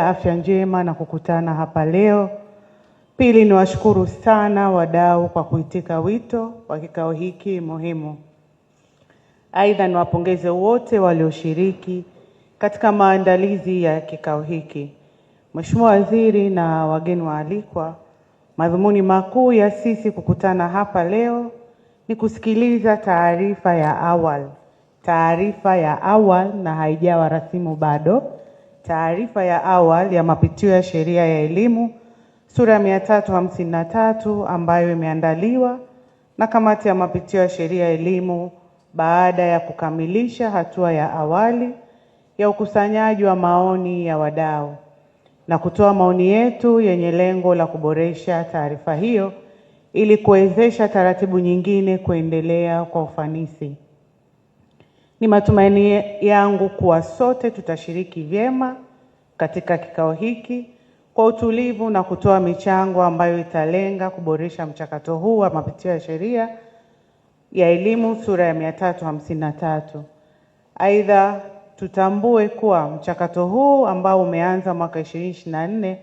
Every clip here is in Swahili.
Afya njema na kukutana hapa leo. Pili, niwashukuru sana wadau kwa kuitika wito wa kikao hiki muhimu. Aidha, niwapongeze wote walioshiriki katika maandalizi ya kikao hiki. Mheshimiwa Waziri na wageni waalikwa, madhumuni makuu ya sisi kukutana hapa leo ni kusikiliza taarifa ya awali na haijawa rasimu bado. Taarifa ya awali ya mapitio ya sheria ya elimu sura ya 353 ambayo imeandaliwa na kamati ya mapitio ya sheria ya elimu baada ya kukamilisha hatua ya awali ya ukusanyaji wa maoni ya wadau na kutoa maoni yetu yenye lengo la kuboresha taarifa hiyo ili kuwezesha taratibu nyingine kuendelea kwa ufanisi. Ni matumaini yangu kuwa sote tutashiriki vyema katika kikao hiki kwa utulivu na kutoa michango ambayo italenga kuboresha mchakato huu wa mapitio ya sheria ya elimu sura ya 353. Aidha, tutambue kuwa mchakato huu ambao umeanza mwaka 2024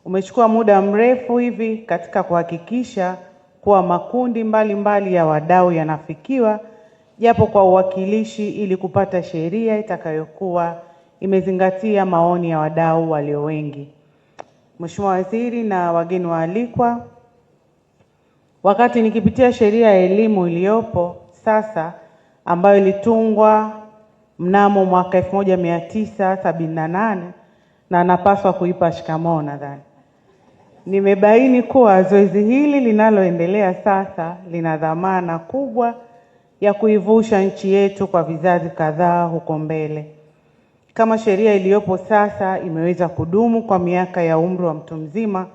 umechukua muda mrefu hivi katika kuhakikisha kuwa makundi mbalimbali ya wadau yanafikiwa japo kwa uwakilishi ili kupata sheria itakayokuwa imezingatia maoni ya wadau walio wengi. Mheshimiwa Waziri na wageni waalikwa, wakati nikipitia sheria ya elimu iliyopo sasa ambayo ilitungwa mnamo mwaka 1978 na napaswa kuipa shikamoo nadhani, nimebaini kuwa zoezi hili linaloendelea sasa lina dhamana kubwa ya kuivusha nchi yetu kwa vizazi kadhaa huko mbele. Kama sheria iliyopo sasa imeweza kudumu kwa miaka ya umri wa mtu mzima,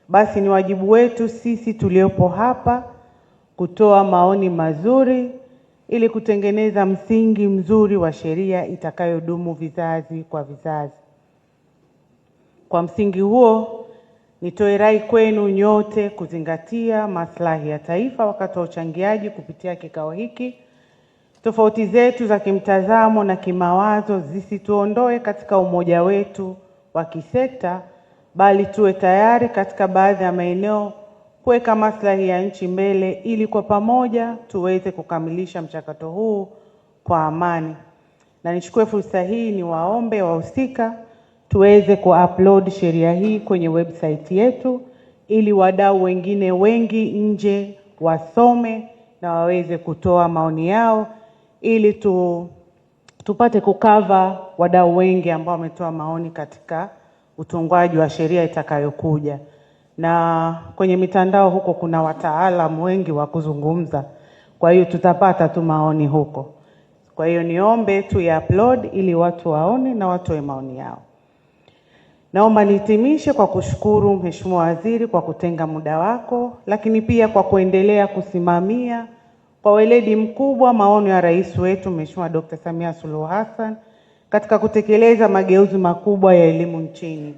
basi ni wajibu wetu sisi tuliopo hapa kutoa maoni mazuri ili kutengeneza msingi mzuri wa sheria itakayodumu vizazi kwa vizazi. Kwa msingi huo, nitoe rai kwenu nyote kuzingatia maslahi ya taifa wakati wa uchangiaji kupitia kikao hiki. Tofauti zetu za kimtazamo na kimawazo zisituondoe katika umoja wetu wa kisekta, bali tuwe tayari katika baadhi ya maeneo kuweka maslahi ya nchi mbele ili kwa pamoja tuweze kukamilisha mchakato huu kwa amani. Na nichukue fursa hii niwaombe wahusika tuweze kuupload sheria hii kwenye website yetu ili wadau wengine wengi nje wasome na waweze kutoa maoni yao ili tupate kukava wadau wengi ambao wametoa maoni katika utungwaji wa sheria itakayokuja. Na kwenye mitandao huko kuna wataalamu wengi wa kuzungumza, kwa hiyo tutapata tu maoni huko. Kwa hiyo niombe tu-upload ili watu waone na watoe maoni yao. Naomba nihitimishe kwa kushukuru Mheshimiwa Waziri kwa kutenga muda wako, lakini pia kwa kuendelea kusimamia kwa weledi mkubwa maono ya Rais wetu Mheshimiwa Dr. Samia Suluhu Hassan katika kutekeleza mageuzi makubwa ya elimu nchini.